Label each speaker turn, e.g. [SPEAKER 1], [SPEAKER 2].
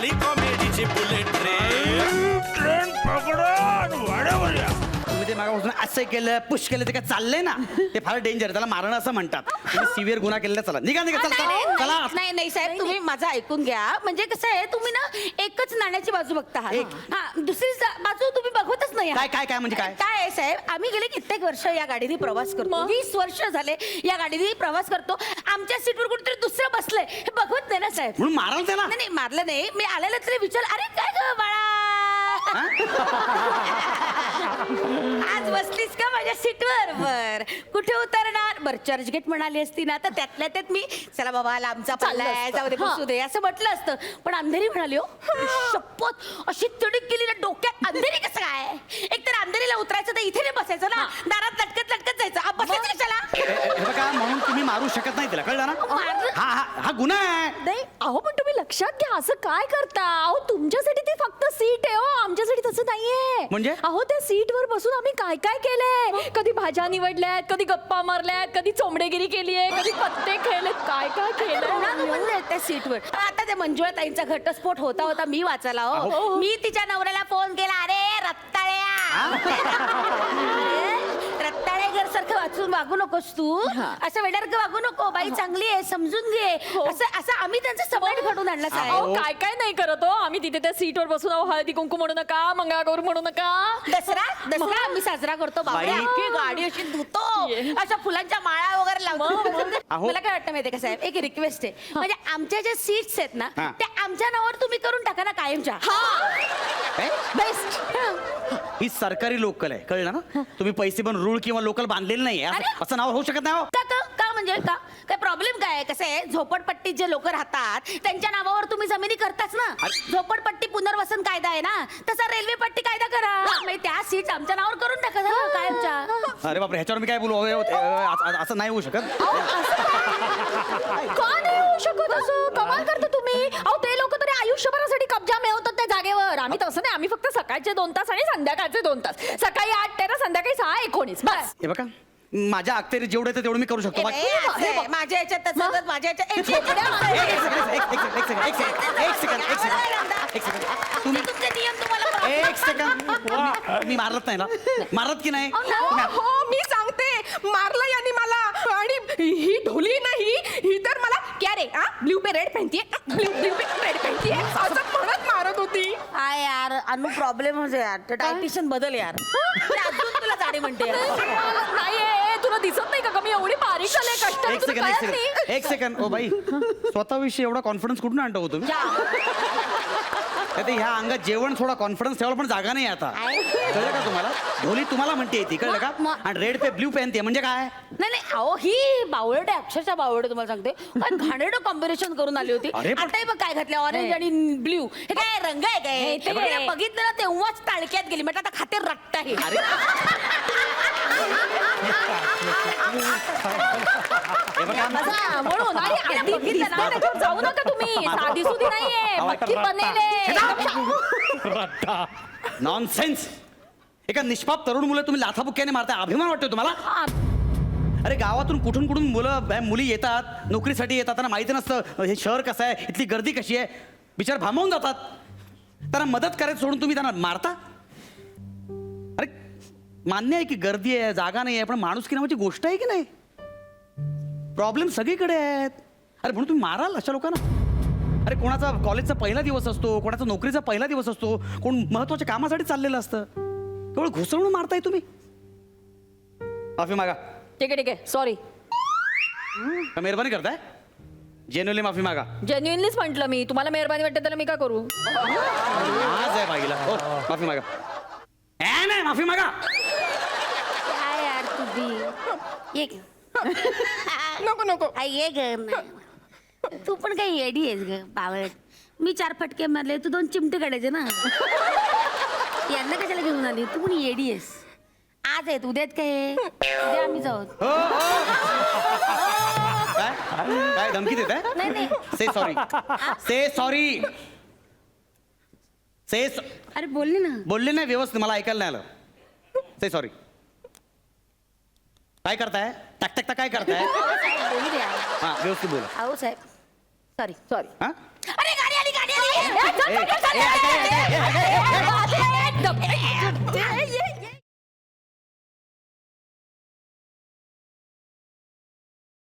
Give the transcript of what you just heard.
[SPEAKER 1] झाली कॉमेडीची bullet train पकडा वाड्यावर या.
[SPEAKER 2] तुम्ही ते मागापासून असं केलं पुश केलं ते काय चाललंय ना ते फार डेंजर त्याला मारणं असं म्हणतात. तुम्ही सिव्हिअर गुन्हा केलेला चला निघा निघा चला चला.
[SPEAKER 3] नाही नाही साहेब तुम्ही माझं ऐकून घ्या. म्हणजे कसं आहे तुम्ही ना एकच नाण्याची बाजू बघता आहात. हा दुसरी बाजू तुम्ही बघतच नाही आहात.
[SPEAKER 2] काय काय म्हणजे काय
[SPEAKER 3] काय आहे साहेब आम्ही गेले कित्येक वर्ष या गाडीने प्रवास करतो. 20 वर्ष झाले या गाडीने प्रवास करतो. आमच्या सीटवर कुठेतरी दुसरं बसलंय हे बघवत नाही ना साहेब.
[SPEAKER 2] म्हणून माराल त्याला.
[SPEAKER 3] नाही मारलं नाही मी आलेलं तरी विचार अरे काय ग बाळा आज बसलीस का माझ्या सीटवर. बर कुठे उतरणार. बर चर्चगेट म्हणाली असती ना तर त्यातल्या त्यात मी चला बाबा लांबचा पल्लाय जाऊ दे बसू दे असं म्हटलं असतं. पण अंधेरी म्हणाली हो शपथ अशी तडक गेली ना डोक्यात. अंधेरी कसं काय एक तर अंधेरीला उतरायचं तर इथे नाही बसायचं ना दारात लटकत लटकत जायचं. बसायचं कशाला.
[SPEAKER 2] हे बघा म्हणून तुम्ही मारू शकत नाही तिला कळलं ना. हा हा हा गुन्हा आहे.
[SPEAKER 4] नाही अहो पण तुम्ही लक्षात घ्या असं काय करता. अहो तुमच्यासाठी ती फक्त सीट आहे हो आमच्यासाठी तसं नाहीये.
[SPEAKER 2] म्हणजे
[SPEAKER 4] अहो त्या सीटवर बसून आम्ही काय काय केलंय. कधी भाज्या निवडल्यात कधी गप्पा मारल्यात कधी चोमडेगिरी केलीये कधी पत्ते खेळलेत काय काय केलंय.
[SPEAKER 3] त्या सीटवर आता ते मंजुळा ताईंचा घटस्फोट होता होता मी वाचायला हो. मी तिच्या नवऱ्याला फोन केला अरे रत्ताळेकर सारखं वागू नकोस तू. असं वेड्यासारखं वागू नको. बाई चांगली आहे समजून घे. असं असं आम्ही त्यांचा समाज घडून आणला साहेब.
[SPEAKER 4] काय काय नाही करत हो आम्ही तिथे त्या सीटवर बसून हळदी कुंकू म्हणू नका मंगळागौर म्हणू नका.
[SPEAKER 3] दसरा दसरा आम्ही साजरा करतो बाबा. अख्खी गाडी अशी धुतो अशा फुलांच्या माळा वगैरे लावतो. मला काय वाटतं माहितीये का साहेब एक रिक्वेस्ट आहे म्हणजे आमच्या ज्या सीट्स आहेत ना त्या आमच्या नावावर तुम्ही करून टाका ना कायमच्या.
[SPEAKER 4] बेस्ट.
[SPEAKER 2] ही सरकारी लोकल आहे कळलं ना. तुम्ही पैसे पण रूळ किंवा लोकल बांधलेलं नाही असं नाव होऊ शकत नाही हो.
[SPEAKER 3] का म्हणजे का काय प्रॉब्लेम काय कसं आहे झोपडपट्टीत जे लोक राहतात त्यांच्या नावावर तुम्ही जमिनी करताच ना. झोपडपट्टी पुनर्वसन कायदा आहे ना तसा रेल्वे पट्टी कायदा करा. म्हणजे त्या सीट आमच्या नावावर करून टाका कायमच्या.
[SPEAKER 2] अरे बापरे ह्याच्यावर मी काय बोलू असं नाही होऊ शकत.
[SPEAKER 4] का नाही होऊ शकत असं. कमाल करता तुम्ही. अहो ते लोक तरी आयुष्यभरासाठी कब्जा मिळवतात त्या जागेवर. आम्ही तसं नाही. आम्ही फक्त सकाळचे 2 तास आणि संध्याकाळचे 2 तास. सकाळी 8:13 संध्याकाळी 6:19 बस.
[SPEAKER 2] हे बघा माझ्या अखतेरी जेवढे ते तेवढं मी करू शकतो.
[SPEAKER 3] माझ्या याच्यात तसं माझ्या तुमचे नियम तुम्हाला
[SPEAKER 2] एक सेकंड मी मारत नाही ना. मारत की नाही.
[SPEAKER 5] हो मी सांगते मारलं यांनी मला. आणि ही ढोली नाही ही तर मला क्या रे ब्ल्यू पे रेड पहनतीये ब्ल्यू पे रेड पहनतीये असं म्हणत मारत होती.
[SPEAKER 3] काय यार अनु प्रॉब्लेम यार डायटिशियन बदल यार. अजून तुला जाडी म्हणते
[SPEAKER 4] नाही तुला दिसत नाही का मी एवढी बारीक आले कष्ट.
[SPEAKER 2] एक सेकंड ओ बाई स्वतःविषयी एवढा कॉन्फिडन्स कुठून आणतो हो तुम्ही. ह्या अंगात जेवण थोडा कॉन्फिडन्स ठेवायला पण जागा नाही आता. कळलं का तुम्हाला. ढोली तुम्हाला म्हणते ती कळलं का. आणि रेड पे ब्ल्यू पेनते म्हणजे काय.
[SPEAKER 3] नाही नाही अहो ही बावळट आहे अक्षरशः बावळट तुम्हाला सांगते. काय घाणेरडं कॉम्बिनेशन करून आली होती. आता बघ काय घातलं ऑरेंज आणि ब्ल्यू हे काय रंग आहे काय. ते बघितलं ना तेव्हाच ताळक्यात गेली म्हटलं आता खाते रट्टा हे.
[SPEAKER 4] म्हणून जाऊ नका तुम्ही. साधी सुधी नाहीये पक्की बनेले.
[SPEAKER 2] नॉनसेन्स. एका निष्पाप तरुण मुलं तुम्ही लाथाबुक्क्याने मारताय. अभिमान वाटतोय तुम्हाला. अरे गावातून कुठून कुठून मुली येतात नोकरीसाठी येतात. त्यांना माहिती नसतं हे शहर कसं आहे इथली गर्दी कशी आहे. बिचार भांबवून जातात. त्यांना मदत करायचं सोडून तुम्ही त्यांना मारता. अरे मान्य आहे की गर्दी आहे जागा नाही आहे पण माणुसकी नावाची गोष्ट आहे की नाही. प्रॉब्लेम सगळीकडे आहेत. अरे म्हणून तुम्ही माराल अशा लोकांना. अरे कोणाचा कॉलेजचा पहिला दिवस असतो कोणाचा नोकरीचा पहिला दिवस असतो कोण महत्वाच्या कामासाठी चाललेलं असतं. केवळ घुसळून मारताय तुम्ही. माफी मागा.
[SPEAKER 4] ठीक आहे सॉरी.
[SPEAKER 2] मेहरबानी करताय. जेन्युअनली माफी मागा.
[SPEAKER 4] जेन्युइनलीच म्हटलं मी. तुम्हाला मेहरबानी वाटते त्याला मी काय करू.
[SPEAKER 2] आज आहे बाईला. हो माफी मागा. नाही माफी मागा.
[SPEAKER 3] काय यार तुझी एक
[SPEAKER 5] नको नको
[SPEAKER 3] ये ग तू पण काही येडी आहेस ग बावळट. मी 4 फटके मारले तू 2 चिमटे काढायचे ना. यांना कशाला घेऊन आली तू पण येडी आहेस. आज आहेत उद्यात काय उद्या आम्ही जाऊ.
[SPEAKER 2] काय धमकी देत आहे.
[SPEAKER 3] नाही नाही
[SPEAKER 2] से सॉरी. से सॉरी. से
[SPEAKER 3] अरे बोलले ना.
[SPEAKER 2] बोलले नाही व्यवस्थित मला ऐकायला नाही आलं. से सॉरी. काय करताय टक टक काय करताय.
[SPEAKER 3] बोलू द्या.
[SPEAKER 2] हा व्यवस्थित बोला.
[SPEAKER 3] अहो साहेब सॉरी
[SPEAKER 4] सॉरी.
[SPEAKER 2] हा